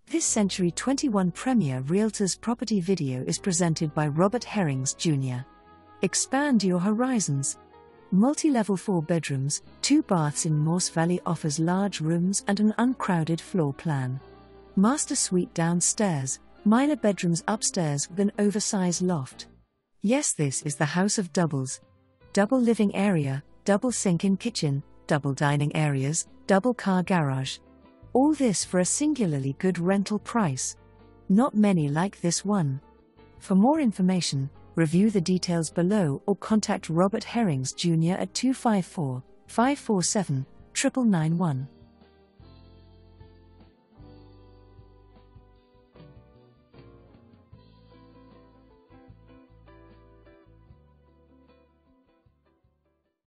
This Century 21 Premier Realtors property video is presented by Herrings Jr. Expand your horizons. Multi-level 4 bedrooms, 2 baths in Morse Valley offers large rooms and an uncrowded floor plan. Master suite downstairs, minor bedrooms upstairs with an oversize loft. Yes, this is the house of doubles. Double living area, double sink-in kitchen, double dining areas, double car garage. All this for a singularly good rental price. Not many like this one. For more information, review the details below or contact Herrings Jr. at 254 547 9991.